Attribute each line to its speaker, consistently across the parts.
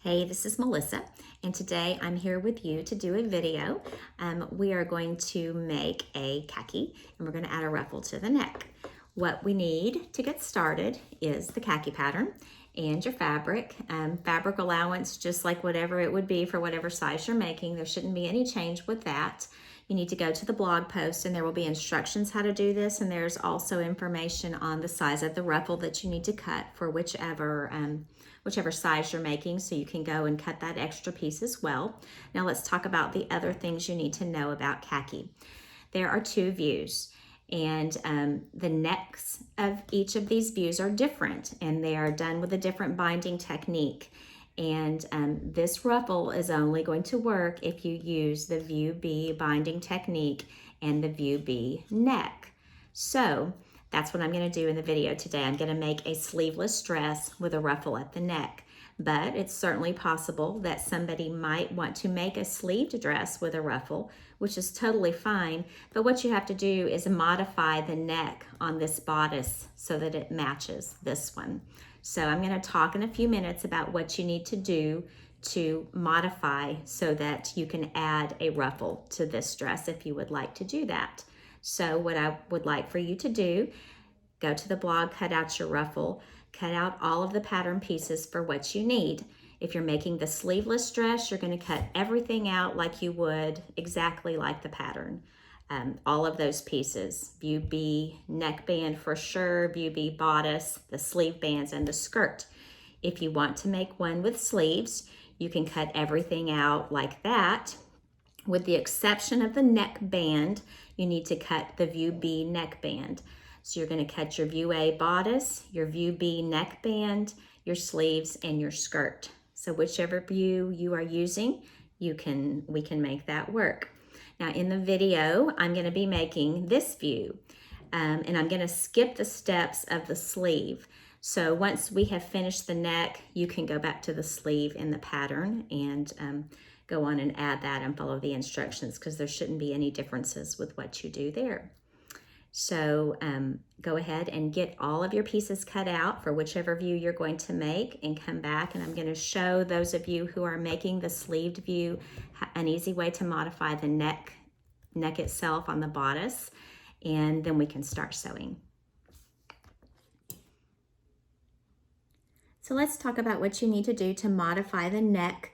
Speaker 1: Hey, this is Melissa, and today I'm here with you to do a video. We are going to make a khaki, and we're going to add a ruffle to the neck. What we need to get started is the khaki pattern and your fabric. Fabric allowance, just like whatever it would be for whatever size you're making. There shouldn't be any change with that. You need to go to the blog post, and there will be instructions how to do this, and there's also information on the size of the ruffle that you need to cut for whichever size you're making, so you can go and cut that extra piece as well. Now let's talk about the other things you need to know about khaki. There are two views, and the necks of each of these views are different, and they are done with a different binding technique. And this ruffle is only going to work if you use the View B binding technique and the View B neck. So that's what I'm going to do in the video today. I'm going to make a sleeveless dress with a ruffle at the neck, but it's certainly possible that somebody might want to make a sleeved dress with a ruffle, which is totally fine. But what you have to do is modify the neck on this bodice so that it matches this one. So I'm going to talk in a few minutes about what you need to do to modify so that you can add a ruffle to this dress if you would like to do that. So what I would like for you to do, go to the blog, cut out your ruffle, cut out all of the pattern pieces for what you need. If you're making the sleeveless dress, you're going to cut everything out like you would exactly like the pattern. All of those pieces, View B neckband for sure, View B bodice, the sleeve bands, and the skirt. If you want to make one with sleeves, you can cut everything out like that. With the exception of the neckband, you need to cut the View B neckband. So you're going to cut your View A bodice, your View B neckband, your sleeves, and your skirt. So whichever view you are using, we can make that work. Now in the video, I'm going to be making this view, and I'm going to skip the steps of the sleeve. So once we have finished the neck, you can go back to the sleeve in the pattern and go on and add that and follow the instructions, because there shouldn't be any differences with what you do there. So go ahead and get all of your pieces cut out for whichever view you're going to make, and come back, and I'm going to show those of you who are making the sleeved view an easy way to modify the neck itself on the bodice, and then we can start sewing. So let's talk about what you need to do to modify the neck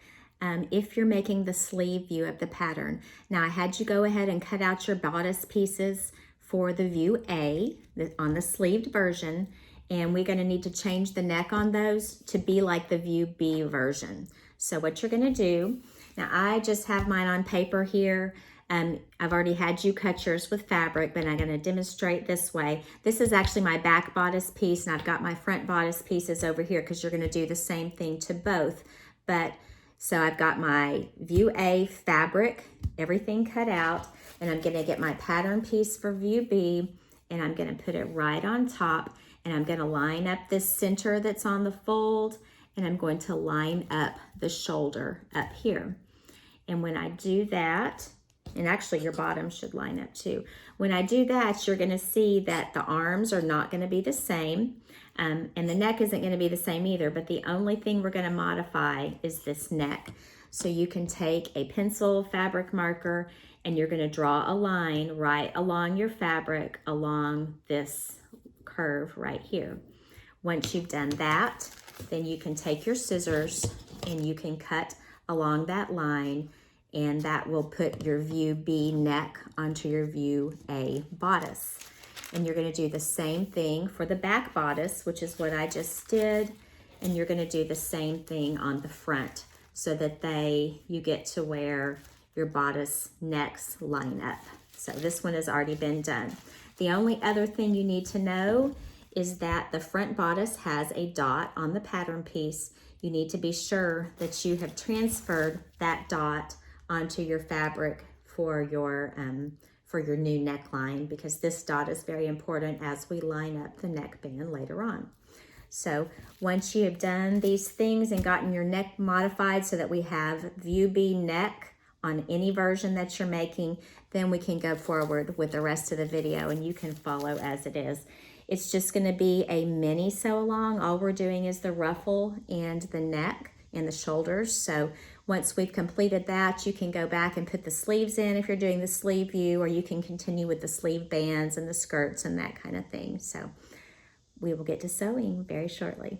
Speaker 1: if you're making the sleeve view of the pattern. Now I had you go ahead and cut out your bodice pieces for the View A on the sleeved version, and we're going to need to change the neck on those to be like the View B version. So what you're going to do, now I just have mine on paper here. I've already had you cut yours with fabric, but I'm going to demonstrate this way. This is actually my back bodice piece, and I've got my front bodice pieces over here because you're going to do the same thing to both. So I've got my View A fabric, everything cut out, and I'm going to get my pattern piece for View B, and I'm going to put it right on top, and I'm going to line up this center that's on the fold, and I'm going to line up the shoulder up here. And when I do that, and actually your bottom should line up too. When I do that, you're going to see that the arms are not going to be the same, and the neck isn't going to be the same either, but the only thing we're going to modify is this neck. So you can take a pencil fabric marker, and you're going to draw a line right along your fabric along this curve right here. Once you've done that, then you can take your scissors and you can cut along that line, and that will put your View B neck onto your View A bodice. And you're going to do the same thing for the back bodice, which is what I just did, and you're going to do the same thing on the front so that you get to where your bodice necks line up. So this one has already been done. The only other thing you need to know is that the front bodice has a dot on the pattern piece. You need to be sure that you have transferred that dot onto your fabric for your new neckline, because this dot is very important as we line up the neckband later on. So once you have done these things and gotten your neck modified so that we have View B neck on any version that you're making, then we can go forward with the rest of the video and you can follow as it is. It's just going to be a mini sew along. All we're doing is the ruffle and the neck. in the shoulders. So once we've completed that, you can go back and put the sleeves in if you're doing the sleeve view, or you can continue with the sleeve bands and the skirts and that kind of thing. So we will get to sewing very shortly.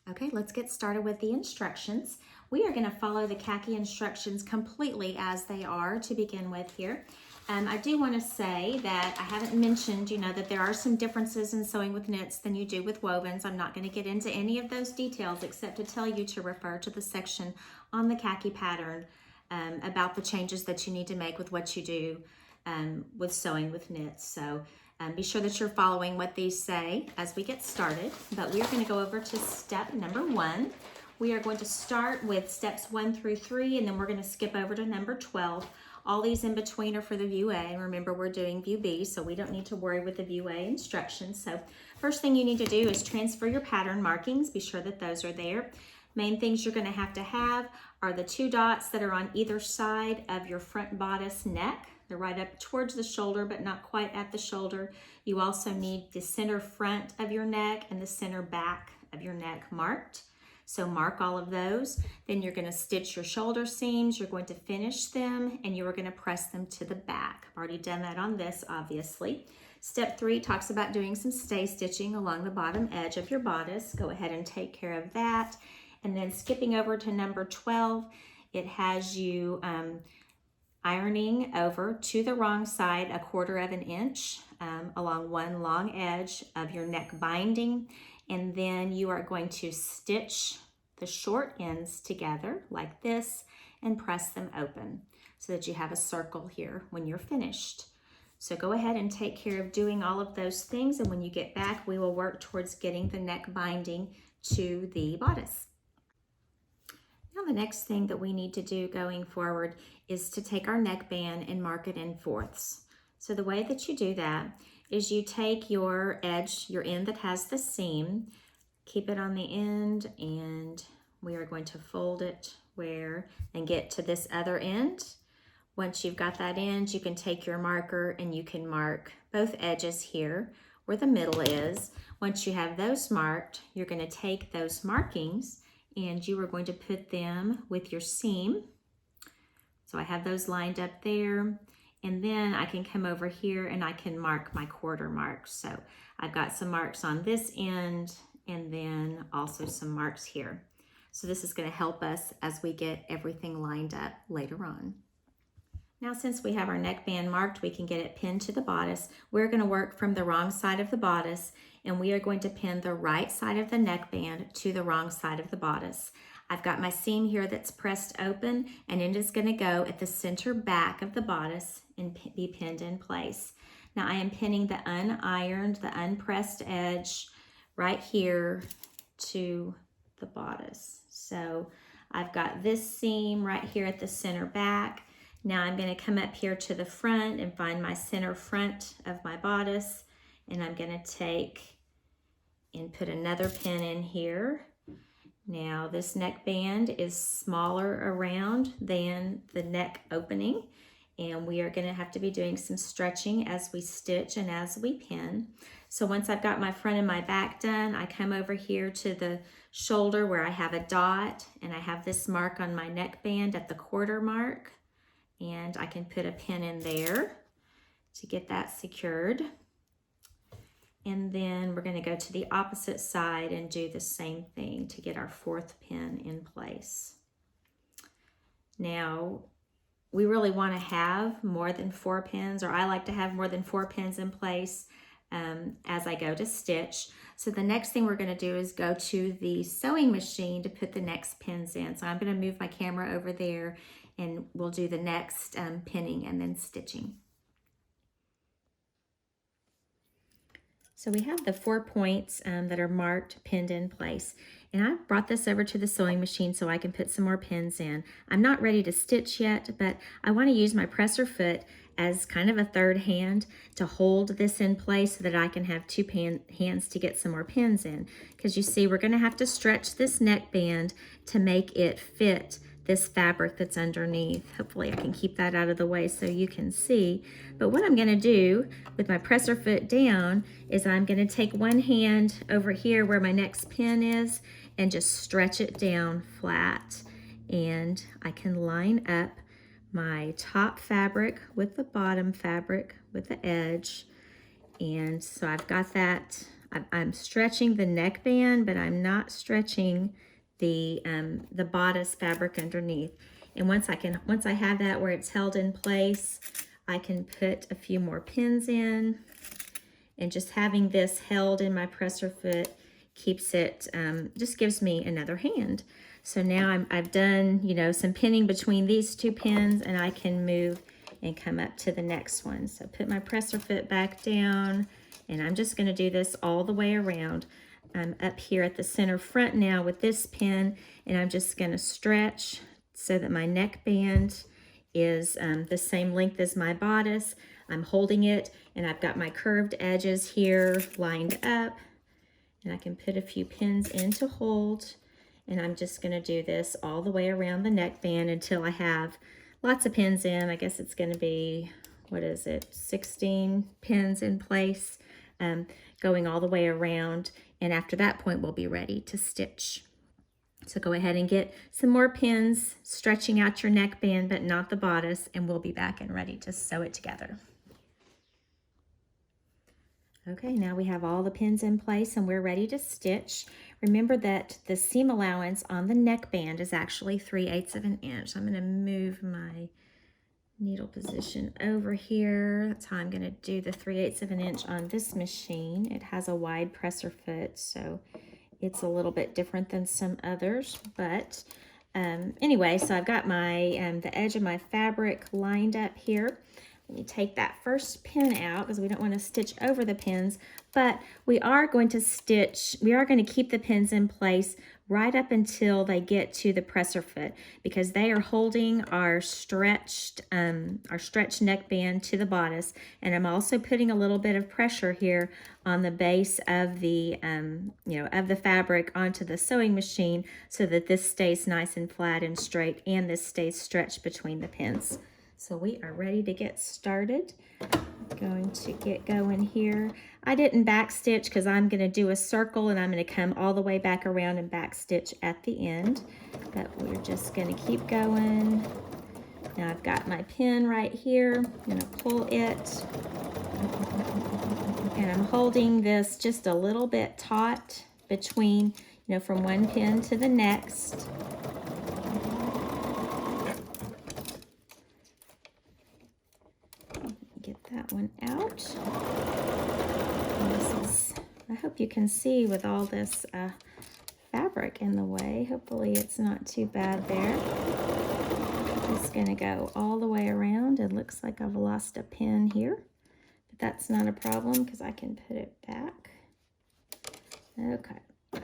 Speaker 1: Okay, let's get started with the instructions. We are going to follow the khaki instructions completely as they are to begin with here. I do want to say that I haven't mentioned, that there are some differences in sewing with knits than you do with wovens. I'm not going to get into any of those details except to tell you to refer to the section on the khaki pattern about the changes that you need to make with what you do with sewing with knits. So be sure that you're following what these say as we get started, but we are going to go over to step number 1. We are going to start with steps 1 through 3, and then we're going to skip over to number 12. All these in between are for the View A, and remember we're doing View B, so we don't need to worry with the View A instructions. So first thing you need to do is transfer your pattern markings. Be sure that those are there. Main things you're going to have are the 2 dots that are on either side of your front bodice neck. They're right up towards the shoulder, but not quite at the shoulder. You also need the center front of your neck and the center back of your neck marked. So mark all of those. Then you're going to stitch your shoulder seams. You're going to finish them, and you are going to press them to the back. I've already done that on this, obviously. Step 3 talks about doing some stay stitching along the bottom edge of your bodice. Go ahead and take care of that. And then skipping over to number 12, it has you ironing over to the wrong side 1/4 inch along one long edge of your neck binding, and then you are going to stitch the short ends together like this and press them open so that you have a circle here when you're finished. So go ahead and take care of doing all of those things, and when you get back we will work towards getting the neck binding to the bodice. Now the next thing that we need to do going forward is to take our neckband and mark it in 4ths. So the way that you do that is you take your edge, your end that has the seam, keep it on the end, and we are going to fold it and get to this other end. Once you've got that end, you can take your marker and you can mark both edges here where the middle is. Once you have those marked, you're going to take those markings and you are going to put them with your seam. So I have those lined up there, and then I can come over here and I can mark my 1/4 marks. So I've got some marks on this end and then also some marks here. So this is going to help us as we get everything lined up later on. Now since we have our neckband marked, we can get it pinned to the bodice. We're going to work from the wrong side of the bodice, and we are going to pin the right side of the neckband to the wrong side of the bodice. I've got my seam here that's pressed open, and it is going to go at the center back of the bodice and be pinned in place. Now I am pinning the unironed, the unpressed edge right here to the bodice. So I've got this seam right here at the center back. Now I'm going to come up here to the front and find my center front of my bodice, and I'm going to take and put another pin in here. Now this neckband is smaller around than the neck opening, and we are going to have to be doing some stretching as we stitch and as we pin. So once I've got my front and my back done, I come over here to the shoulder where I have a dot, and I have this mark on my neckband at the 1/4 mark. And I can put a pin in there to get that secured. And then we're going to go to the opposite side and do the same thing to get our 4th pin in place. Now, we really want to have more than 4 pins, or I like to have more than 4 pins in place as I go to stitch. So the next thing we're going to do is go to the sewing machine to put the next pins in. So I'm going to move my camera over there, and we'll do the next pinning and then stitching. So we have the 4 points that are marked, pinned in place. And I brought this over to the sewing machine so I can put some more pins in. I'm not ready to stitch yet, but I want to use my presser foot as kind of a third hand to hold this in place so that I can have 2 hands to get some more pins in. Because you see, we're going to have to stretch this neckband to make it fit this fabric that's underneath. Hopefully I can keep that out of the way so you can see. But what I'm going to do with my presser foot down is I'm going to take one hand over here where my next pin is, and just stretch it down flat. And I can line up my top fabric with the bottom fabric with the edge. And so I've got that. I'm stretching the neckband, but I'm not stretching the bodice fabric underneath. And once I have that where it's held in place, I can put a few more pins in. And just having this held in my presser foot keeps it, just gives me another hand. So now I've done, you know, some pinning between these two pins, and I can move and come up to the next one. So put my presser foot back down, and I'm just going to do this all the way around. I'm up here at the center front now with this pin, and I'm just going to stretch so that my neckband is the same length as my bodice. I'm holding it, and I've got my curved edges here lined up, and I can put a few pins in to hold. And I'm just going to do this all the way around the neckband until I have lots of pins in. I guess it's going to be, what is it, 16 pins in place, going all the way around. And after that point, we'll be ready to stitch. So go ahead and get some more pins, stretching out your neckband, but not the bodice, and we'll be back and ready to sew it together. Okay, now we have all the pins in place and we're ready to stitch. Remember that the seam allowance on the neckband is actually 3/8 of an inch. I'm going to move my needle position over here. That's how I'm going to do the 3/8 of an inch on this machine. It has a wide presser foot, so it's a little bit different than some others. But anyway, so I've got my the edge of my fabric lined up here. Let me take that first pin out because we don't want to stitch over the pins, but we are going to keep the pins in place right up until they get to the presser foot, because they are holding our stretched neckband to the bodice. And I'm also putting a little bit of pressure here on the base of the of the fabric onto the sewing machine so that this stays nice and flat and straight, and this stays stretched between the pins. So we are ready to get started. I'm going to get going here. I didn't back stitch because I'm going to do a circle, and I'm going to come all the way back around and back stitch at the end. But we're just going to keep going. Now I've got my pin right here. I'm going to pull it. And I'm holding this just a little bit taut between, from one pin to the next. Get that one out. I hope you can see with all this fabric in the way. Hopefully it's not too bad there. Just gonna go all the way around. It looks like I've lost a pin here, but that's not a problem because I can put it back. Okay. So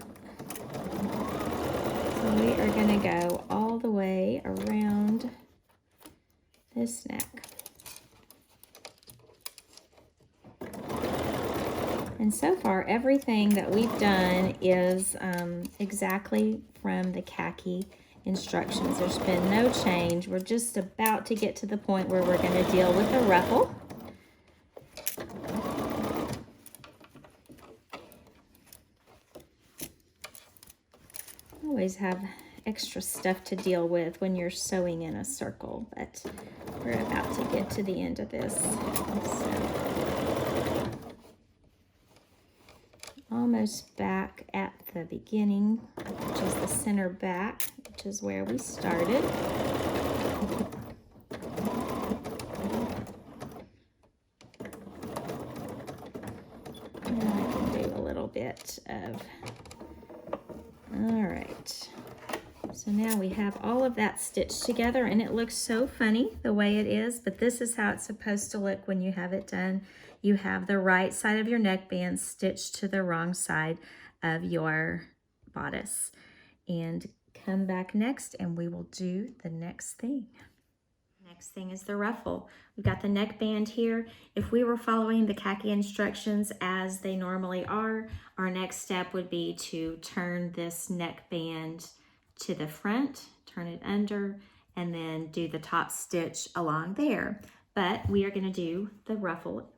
Speaker 1: we are gonna go all the way around this neck. And so far, everything that we've done is exactly from the Kaki instructions. There's been no change. We're just about to get to the point where we're going to deal with the ruffle. Always have extra stuff to deal with when you're sewing in a circle, but we're about to get to the end of this. So, almost back at the beginning, which is the center back, which is where we started. And I can do a little bit of, all right. So now we have all of that stitched together, and it looks so funny the way it is, but this is how it's supposed to look when you have it done. You have the right side of your neckband stitched to the wrong side of your bodice. And come back next and we will do the next thing. Next thing is the ruffle. We've got the neckband here. If we were following the Kaki instructions as they normally are, our next step would be to turn this neckband to the front, turn it under, and then do the top stitch along there. But we are going to do the ruffle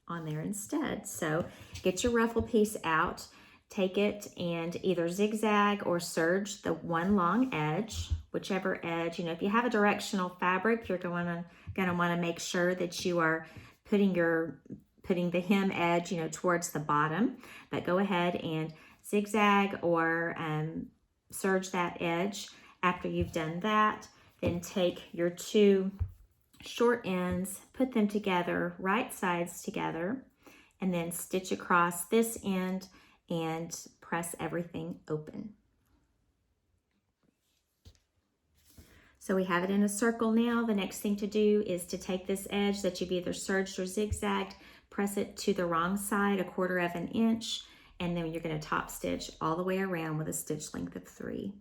Speaker 1: on there instead. So get your ruffle piece out. take it and either zigzag or serge the one long edge, whichever edge. You know, if you have a directional fabric, you're gonna want to make sure that you are putting the hem edge, you know, towards the bottom. But go ahead and zigzag or serge that edge. After you've done that, then take your two short ends, put them together, right sides together, and then stitch across this end and press everything open. So we have it in a circle now. The next thing to do is to take this edge that you've either serged or zigzagged, press it to the wrong side, 1/4 of an inch, and then you're going to top stitch all the way around with a stitch length of 3.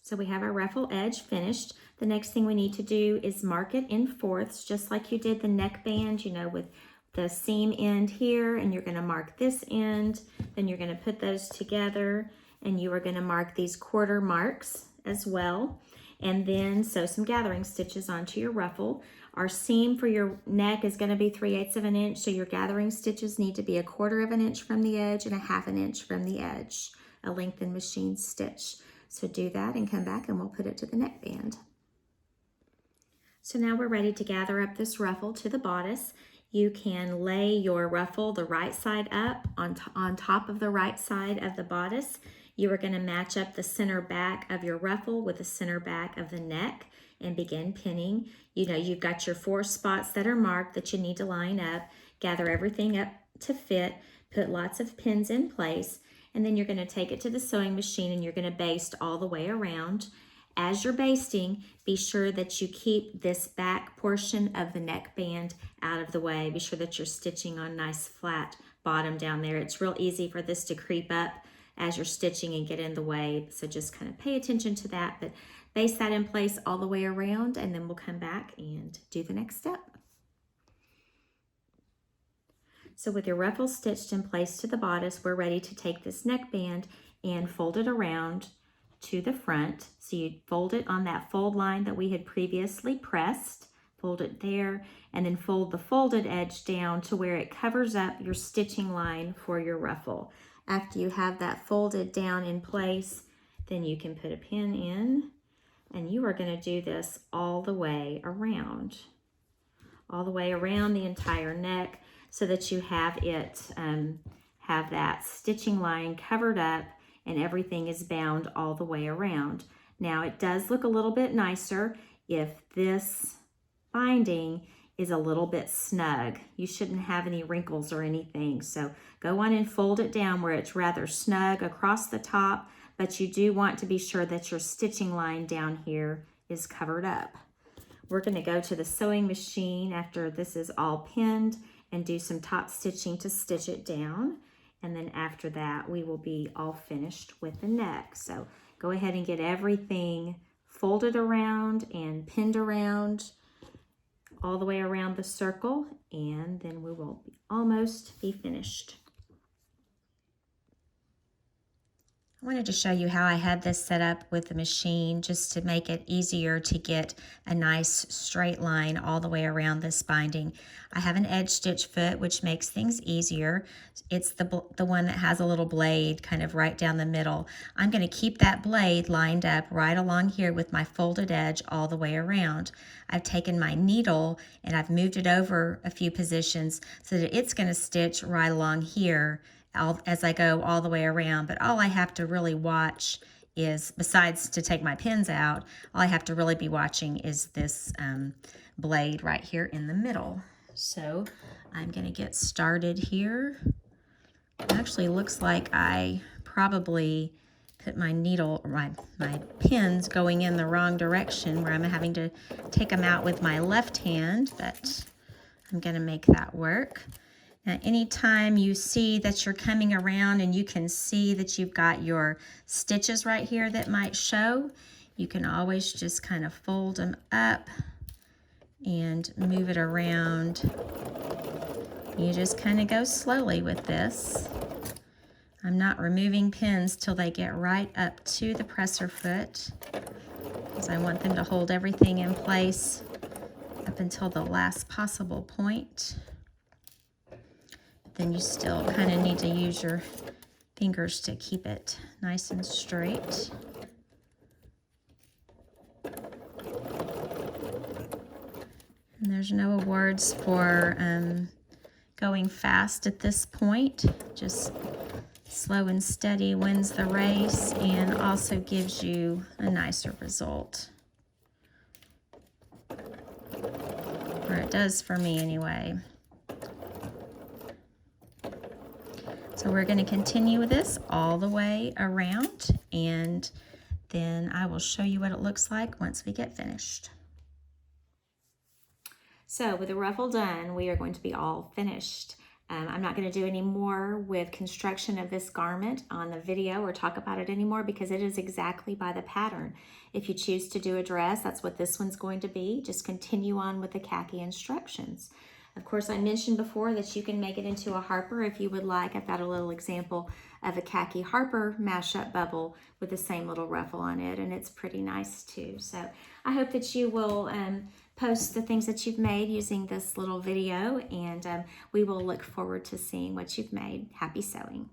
Speaker 1: So we have our ruffle edge finished. The next thing we need to do is mark it in 4ths, just like you did the neckband, you know, with the seam end here, and you're going to mark this end, then you're going to put those together, and you are going to mark these 1/4 marks as well, and then sew some gathering stitches onto your ruffle. Our seam for your neck is going to be 3/8 of an inch, so your gathering stitches need to be 1/4 of an inch from the edge and 1/2 an inch from the edge, a lengthened machine stitch. So do that and come back and we'll put it to the neckband. So now we're ready to gather up this ruffle to the bodice. You can lay your ruffle the right side up on top of the right side of the bodice. You are going to match up the center back of your ruffle with the center back of the neck and begin pinning. You know, you've got your 4 spots that are marked that you need to line up. Gather everything up to fit, put lots of pins in place, and then you're going to take it to the sewing machine and you're going to baste all the way around. As you're basting, be sure that you keep this back portion of the neckband out of the way. Be sure that you're stitching on nice flat bottom down there. It's real easy for this to creep up as you're stitching and get in the way, so just kind of pay attention to that, but baste that in place all the way around, and then we'll come back and do the next step. So with your ruffle stitched in place to the bodice, we're ready to take this neckband and fold it around to the front. So you fold it on that fold line that we had previously pressed, fold it there, and then fold the folded edge down to where it covers up your stitching line for your ruffle. After you have that folded down in place, then you can put a pin in, and you are going to do this all the way around the entire neck, so that you have it have that stitching line covered up and everything is bound all the way around. Now it does look a little bit nicer if this binding is a little bit snug. You shouldn't have any wrinkles or anything. So go on and fold it down where it's rather snug across the top, but you do want to be sure that your stitching line down here is covered up. We're going to go to the sewing machine after this is all pinned and do some top stitching to stitch it down. And then after that, we will be all finished with the neck. So go ahead and get everything folded around and pinned around all the way around the circle, and then we will almost be finished. I wanted to show you how I had this set up with the machine just to make it easier to get a nice straight line all the way around this binding. I have an edge stitch foot, which makes things easier. It's the one that has a little blade kind of right down the middle. I'm going to keep that blade lined up right along here with my folded edge all the way around. I've taken my needle and I've moved it over a few positions so that it's going to stitch right along here as I go all the way around. But all I have to really watch is, besides to take my pins out, all I have to really be watching is this blade right here in the middle. So I'm going to get started here. It actually looks like I probably put my needle, my pins going in the wrong direction, where I'm having to take them out with my left hand, but I'm going to make that work. Now, anytime you see that you're coming around and you can see that you've got your stitches right here that might show, you can always just kind of fold them up and move it around. You just kind of go slowly with this. I'm not removing pins till they get right up to the presser foot, because I want them to hold everything in place up until the last possible point. Then you still kind of need to use your fingers to keep it nice and straight. And there's no awards for going fast at this point. Just slow and steady wins the race and also gives you a nicer result. Or it does for me anyway. So we're going to continue with this all the way around, and then I will show you what it looks like once we get finished. So with the ruffle done, we are going to be all finished. I'm not going to do any more with construction of this garment on the video or talk about it anymore because it is exactly by the pattern. If you choose to do a dress, that's what this one's going to be. Just continue on with the khaki instructions. Of course, I mentioned before that you can make it into a Harper if you would like. I've got a little example of a khaki Harper mashup bubble with the same little ruffle on it, and it's pretty nice too. So I hope that you will post the things that you've made using this little video, and we will look forward to seeing what you've made. Happy sewing.